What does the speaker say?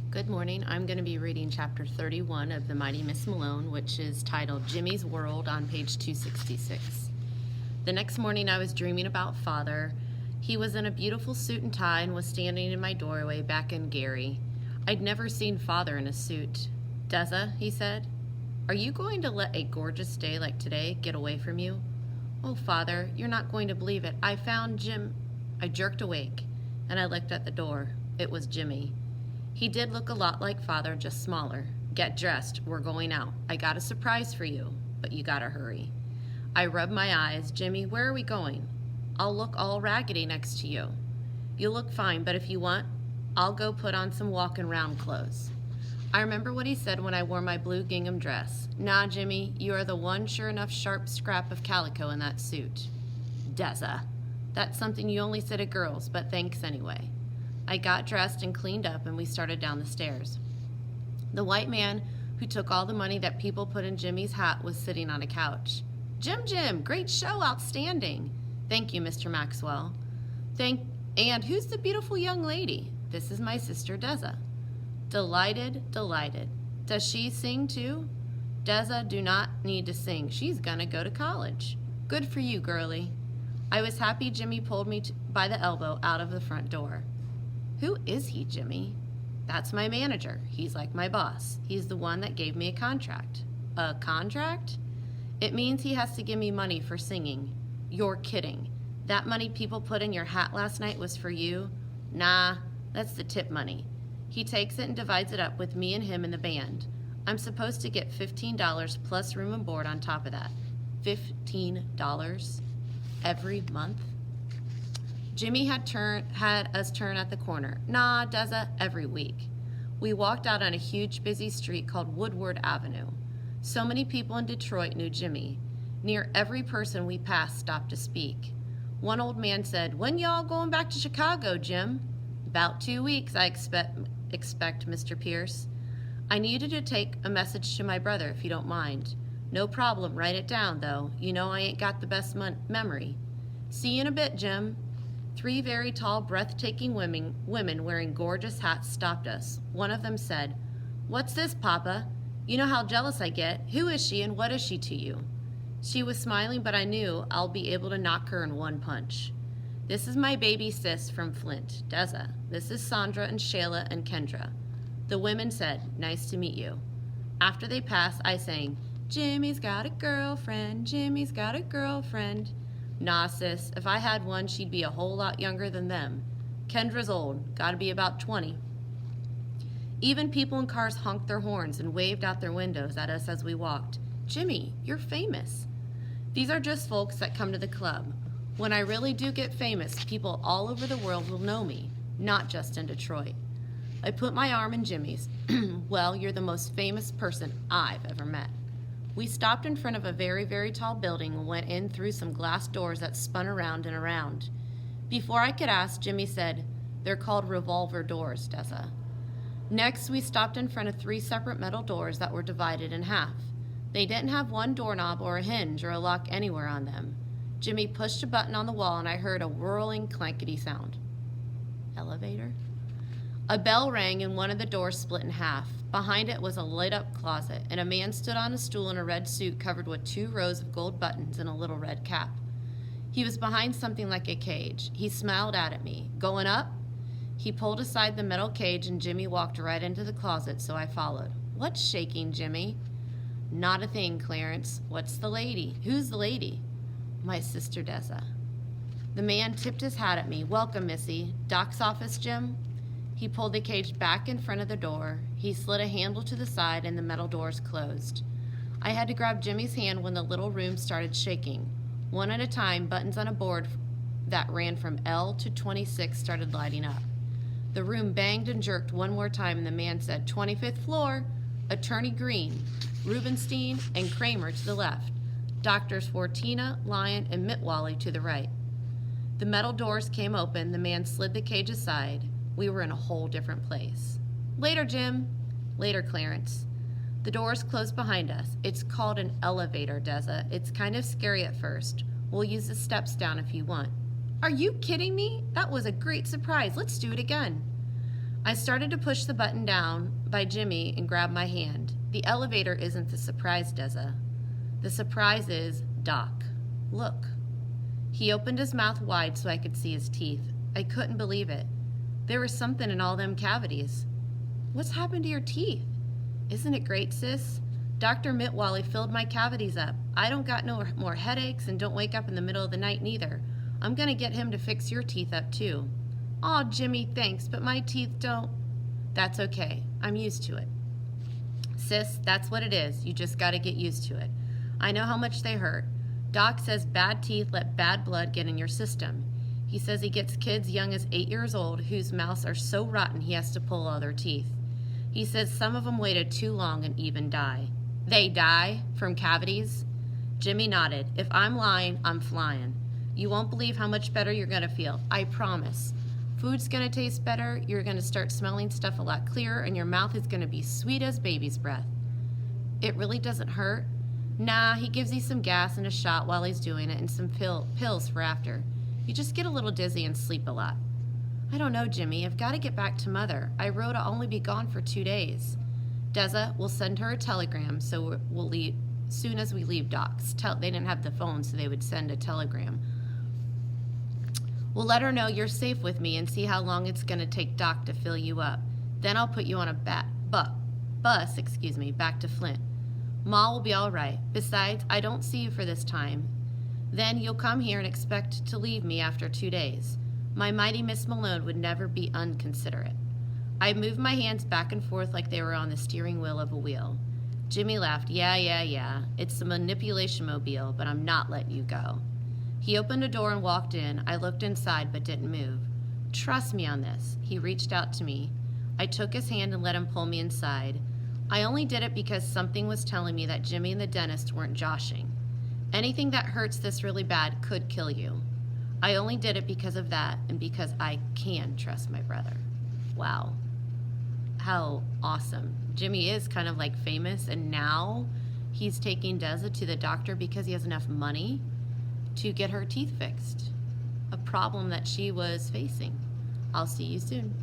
Good morning. I'm going to be reading chapter 31 of The Mighty Miss Malone, which is titled Jimmy's World on page 266. The next morning I was dreaming about Father. He was in a beautiful suit and tie and was standing in my doorway back in Gary. I'd never seen Father in a suit. "Deza," he said, "are you going to let a gorgeous day like today get away from you?" "Oh, Father, you're not going to believe it. I found Jim." I jerked awake, and I looked at the door. It was Jimmy. He did look a lot like Father, just smaller. "Get dressed. We're going out. I got a surprise for you, but you gotta hurry." I rubbed my eyes. "Jimmy, where are we going?" "I'll look all raggedy next to you." "You look fine, but if you want, I'll go put on some walking round clothes." I remember what he said when I wore my blue gingham dress. "Nah, Jimmy, you are the one sure enough sharp scrap of calico in that suit." "Deza, that's something you only say to girls, but thanks anyway." I got dressed and cleaned up, and we started down the stairs. The white man who took all the money that people put in Jimmy's hat was sitting on a couch. Jim, great show, outstanding." "Thank you, Mr. Maxwell." And who's the beautiful young lady?" "This is my sister, Deza." Delighted. "Does she sing too?" "Deza do not need to sing. She's gonna go to college." "Good for you, girlie." I was happy Jimmy pulled me by the elbow out of the front door. "Who is he, Jimmy?" "That's my manager. He's like my boss. He's the one that gave me a contract." "A contract?" "It means he has to give me money for singing." "You're kidding. That money people put in your hat last night was for you?" "Nah, that's the tip money. He takes it and divides it up with me and him in the band. I'm supposed to get $15 plus room and board on top of that." $15 every month? Jimmy had us turn at the corner. "Nah, Deza, every week." We walked out on a huge busy street called Woodward Avenue. So many people in Detroit knew Jimmy. Near every person we passed stopped to speak. One old man said, "When y'all going back to Chicago, Jim?" "About 2 weeks, I expect, Mr. Pierce." "I needed to take a message to my brother, if you don't mind." "No problem, write it down, though. You know I ain't got the best memory." "See you in a bit, Jim." 3 very tall, breathtaking women wearing gorgeous hats stopped us. One of them said, "What's this, Papa? You know how jealous I get. Who is she and what is she to you?" She was smiling, but I knew I'll be able to knock her in one punch. "This is my baby sis from Flint, Deza. This is Sandra and Shayla and Kendra." The women said, "Nice to meet you." After they passed, I sang, "Jimmy's got a girlfriend, Jimmy's got a girlfriend." "Nah, sis, if I had one, she'd be a whole lot younger than them. Kendra's old, gotta be about 20. Even people in cars honked their horns and waved out their windows at us as we walked. "Jimmy, you're famous." "These are just folks that come to the club. When I really do get famous, people all over the world will know me, not just in Detroit." I put my arm in Jimmy's. "Well, you're the most famous person I've ever met." We stopped in front of a very, very tall building and went in through some glass doors that spun around and around. Before I could ask, Jimmy said, "They're called revolver doors, Deza." Next, we stopped in front of 3 separate metal doors that were divided in half. They didn't have one doorknob or a hinge or a lock anywhere on them. Jimmy pushed a button on the wall and I heard a whirling, clankety sound. Elevator? A bell rang and one of the doors split in half. Behind it was a lit-up closet, and a man stood on a stool in a red suit covered with 2 rows of gold buttons and a little red cap. He was behind something like a cage. He smiled out at me. "Going up?" He pulled aside the metal cage and Jimmy walked right into the closet, so I followed. "What's shaking, Jimmy?" "Not a thing, Clarence." "What's the lady?" "Who's the lady?" "My sister, Deza." The man tipped his hat at me. "Welcome, Missy. Doc's office, Jim?" He pulled the cage back in front of the door. He slid a handle to the side and the metal doors closed. I had to grab Jimmy's hand when the little room started shaking. One at a time, buttons on a board that ran from L to 26 started lighting up. The room banged and jerked one more time and the man said, "25th floor, Attorney Green, Rubenstein, and Kramer to the left. Doctors Fortina, Lyon, and Mitwally to the right." The metal doors came open. The man slid the cage aside. We were in a whole different place. "Later, Jim." "Later, Clarence." The doors closed behind us. "It's called an elevator, Deza. It's kind of scary at first. We'll use the steps down if you want." "Are you kidding me? That was a great surprise. Let's do it again." I started to push the button down by Jimmy and grab my hand. The elevator isn't the surprise, Deza. The surprise is Doc. Look. He opened his mouth wide so I could see his teeth. I couldn't believe it. There was something in all them cavities. What's happened to your teeth? Isn't it great, sis? Dr. Mitwally filled my cavities up. I don't got no more headaches and don't wake up in the middle of the night neither. I'm gonna get him to fix your teeth up too. Aw, Jimmy, thanks, but my teeth don't. That's okay. I'm used to it. Sis, that's what it is. You just gotta get used to it. I know how much they hurt. Doc says bad teeth let bad blood get in your system. He says he gets kids young as 8 years old whose mouths are so rotten he has to pull all their teeth. He says some of them waited too long and even die. They die from cavities? Jimmy nodded. If I'm lying, I'm flying. You won't believe how much better you're gonna feel. I promise. Food's gonna taste better, you're gonna start smelling stuff a lot clearer, and your mouth is gonna be sweet as baby's breath. It really doesn't hurt? Nah, he gives you some gas and a shot while he's doing it and some pills for after. You just get a little dizzy and sleep a lot. I don't know, Jimmy. I've got to get back to Mother. I wrote I'll only be gone for 2 days. Deza, we'll send her a telegram so we'll leave soon as we leave Doc's. They didn't have the phone, so they would send a telegram. We'll let her know you're safe with me and see how long it's going to take Doc to fill you up. Then I'll put you on a bus back to Flint. Ma will be all right. Besides, I don't see you for this time. Then you'll come here and expect to leave me after 2 days. My mighty Miss Malone would never be unconsiderate. I moved my hands back and forth like they were on the steering wheel of a wheel. Jimmy laughed. Yeah. It's a manipulation mobile, but I'm not letting you go. He opened a door and walked in. I looked inside but didn't move. Trust me on this. He reached out to me. I took his hand and let him pull me inside. I only did it because something was telling me that Jimmy and the dentist weren't joshing. Anything that hurts this really bad could kill you. I only did it because of that and because I can trust my brother. Wow. How awesome. Jimmy is kind of like famous, and now he's taking Deza to the doctor because he has enough money to get her teeth fixed. A problem that she was facing. I'll see you soon.